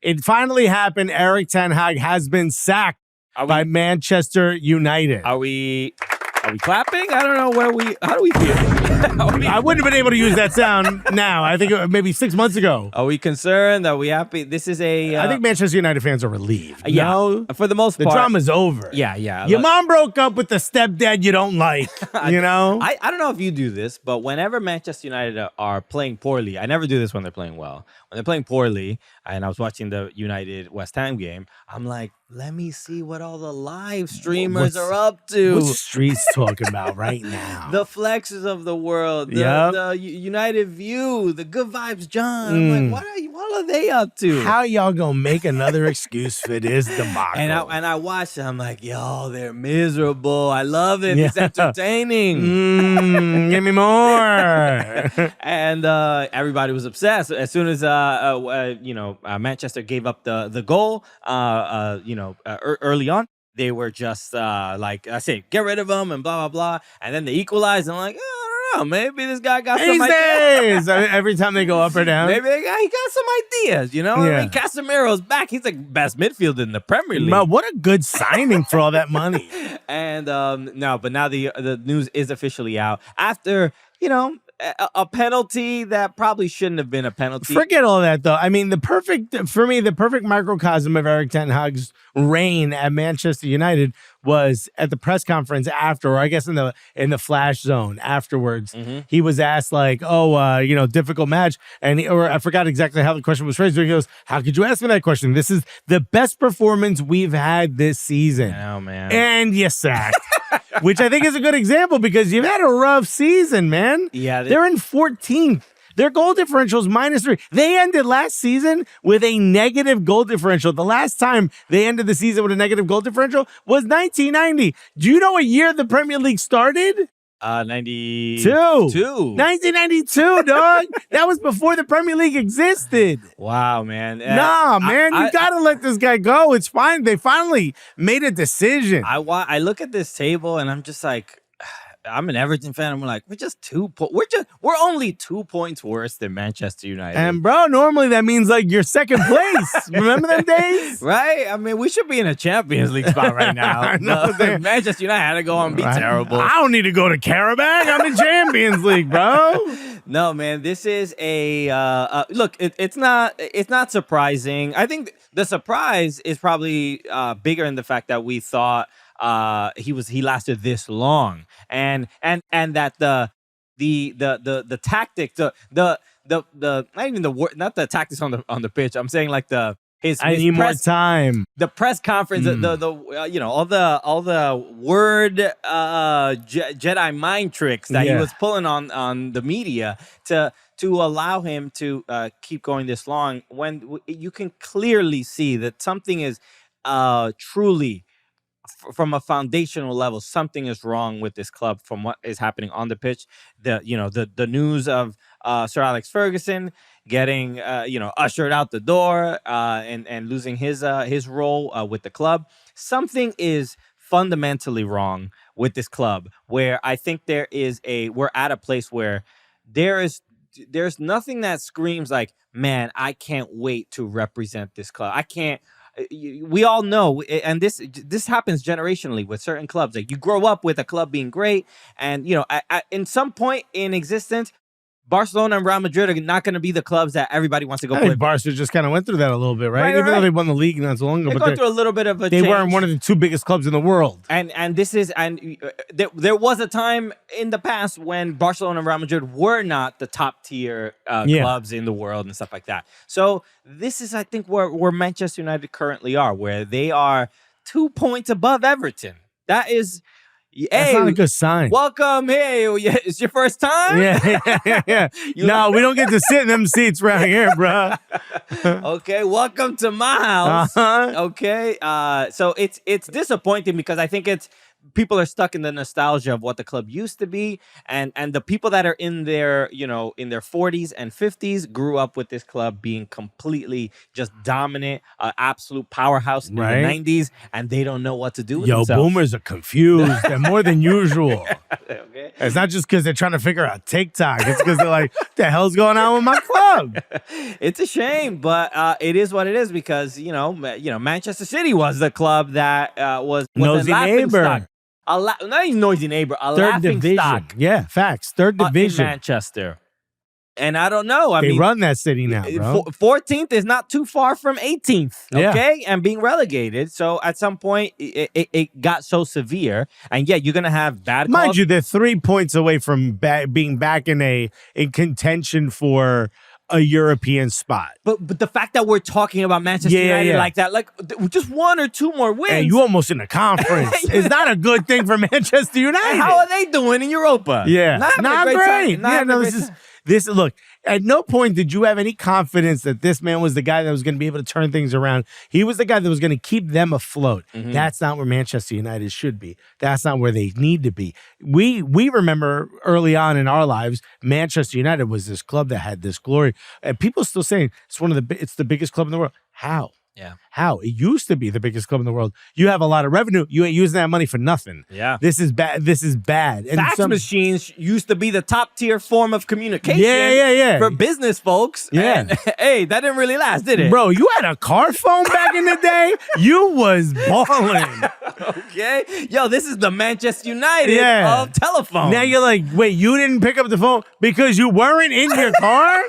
It finally happened. Erik Ten Hag has been sacked by Manchester United. Are we clapping? I don't know how do we feel? I wouldn't have been able to use that sound now. I think maybe 6 months ago. Are we concerned? Are we happy? This is I think Manchester United fans are relieved. Yeah, no? For the most part. The drama's over. Yeah, yeah. Your mom broke up with the stepdad you don't like, you know? I don't know if you do this, but whenever Manchester United are playing poorly, I never do this when they're playing well. When they're playing poorly, and I was watching the United-West Ham game, I'm like, let me see what all the live streamers are up to. What's Streets talking about right now? The flexes of the world, the United View, the Good Vibes John. I'm like, what are they up to? How y'all gonna make another excuse for this debacle? And I watched it. I'm like, yo, they're miserable. I love it. It's entertaining. Give me more. And everybody was obsessed. As soon as Manchester gave up the goal, early on, they were just like, I say, get rid of him and blah, blah, blah. And then they equalized. And I'm like, I don't know, maybe this guy got some ideas. Every time they go up or down. Maybe he got some ideas, you know? I mean, Casemiro's back. He's like best midfielder in the Premier League. What a good signing for all that money. And but now the news is officially out after, a penalty that probably shouldn't have been a penalty. Forget all that, though. I mean, the perfect microcosm of Erik Ten Hag's reign at Manchester United was at the press conference after, or I guess in the flash zone afterwards. He was asked like, difficult match. Or I forgot exactly how the question was phrased. He goes, how could you ask me that question? This is the best performance we've had this season. Oh, man. And you sacked. Which I think is a good example because you've had a rough season, man. Yeah. They're in 14th. Their goal differential is -3. They ended last season with a negative goal differential. The last time they ended the season with a negative goal differential was 1990. Do you know what year the Premier League started? 92. 1992, dog. That was before the Premier League existed. Wow, man. Man, you gotta let this guy go. It's fine. They finally made a decision. I look at this table and I'm just like, I'm an Everton fan. I'm like, we're only 2 points worse than Manchester United. And bro, normally that means like you're second place. Remember them days? Right? I mean, we should be in a Champions League spot right now. Manchester United had to go and be terrible. I don't need to go to Carabao. I'm in Champions League, bro. No, man, this is a look. It's not surprising. I think the surprise is probably bigger in the fact that we thought he lasted this long, and that the tactic, not even not the tactics on the pitch. I'm saying like I need more time. The press conference, all the word Jedi mind tricks that he was pulling on the media to allow him to keep going this long, when you can clearly see that something is truly, from a foundational level, something is wrong with this club from what is happening on the pitch. The news of Sir Alex Ferguson getting ushered out the door and losing his role with the club. Something is fundamentally wrong with this club, where I think we're at a place where there's nothing that screams like, man, I can't wait to represent this club. I can't. We all know, and this happens generationally with certain clubs. Like, you grow up with a club being great, and in some point in existence, Barcelona and Real Madrid are not going to be the clubs that everybody wants to go play. Barca just kind of went through that a little bit, right? Even though they won the league not so long ago, they're going through a little bit of a They change. weren't one of the two biggest clubs in the world. There was a time in the past when Barcelona and Real Madrid were not the top tier clubs in the world and stuff like that. So this is, I think, where Manchester United currently are, where they are 2 points above Everton. That is. That's not a good sign. Welcome. Hey, it's your first time? Yeah. No, we don't get to sit in them seats right here, bro. Okay, welcome to my house. Okay, so it's disappointing because I think it's people are stuck in the nostalgia of what the club used to be, and the people that are in their in their 40s and 50s grew up with this club being completely just dominant, absolute powerhouse in the 90s, and they don't know what to do with themselves. Boomers are confused. They're more than usual. Okay. It's not just because they're trying to figure out TikTok. It's because they're like, what the hell's going on with my club? It's a shame, but it is what it is, because Manchester City was the club that was nosy a laughing neighbor. stock. Not even noisy neighbor, a Third laughing division. stock. Yeah, facts. Third division. In Manchester. And I don't know. They run that city now, bro. 14th is not too far from 18th, okay? Yeah. And being relegated. So at some point, it got so severe. And yeah, you're going to have bad Mind you, they're 3 points away from being back in contention for a European spot. But the fact that we're talking about Manchester United like that, like just 1 or 2 more wins. And you almost in the conference. It's not a good thing for Manchester United. And how are they doing in Europa? Yeah. Not great. Look, at no point did you have any confidence that this man was the guy that was going to be able to turn things around. He was the guy that was going to keep them afloat. Mm-hmm. That's not where Manchester United should be. That's not where they need to be. We remember early on in our lives, Manchester United was this club that had this glory. And people still saying it's the biggest club in the world. How? Yeah. How? It used to be the biggest club in the world. You have a lot of revenue. You ain't using that money for nothing. Yeah. This is bad. This is bad. And fax machines used to be the top tier form of communication. Yeah. For business folks. Yeah. And, hey, that didn't really last, did it? Bro, you had a car phone back in the day? You was balling. Okay. Yo, this is the Manchester United of telephone. Now you're like, wait, you didn't pick up the phone because you weren't in your car?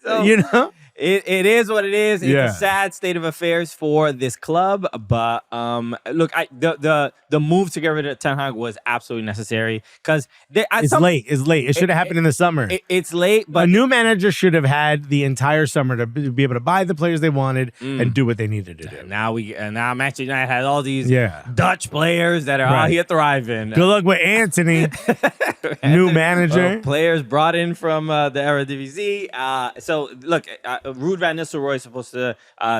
So, you know? It is what it is. It's a sad state of affairs for this club, but look, the move to get rid of Ten Hag was absolutely necessary, because it's late. It should have happened in the summer. It's late, but a new manager should have had the entire summer to be able to buy the players they wanted and do what they needed to do. Now Manchester United has all these Dutch players that are out here thriving. Good luck with Anthony, new manager. Players brought in from the Eredivisie. So look. Ruud Van Nistelrooy is supposed to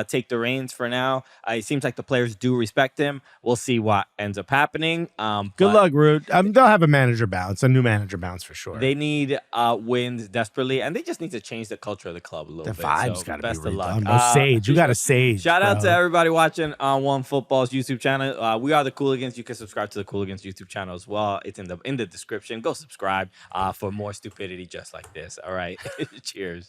take the reins for now. It seems like the players do respect him. We'll see what ends up happening. Good luck, Ruud. They'll have a manager bounce, a new manager bounce for sure. They need wins desperately, and they just need to change the culture of the club a little bit. The vibe's got to be best of luck. Sage. You got to sage. Shout out to everybody watching on OneFootball's YouTube channel. We are the Cooligans. You can subscribe to the Cooligans YouTube channel as well. It's in the description. Go subscribe for more stupidity just like this. All right. Cheers.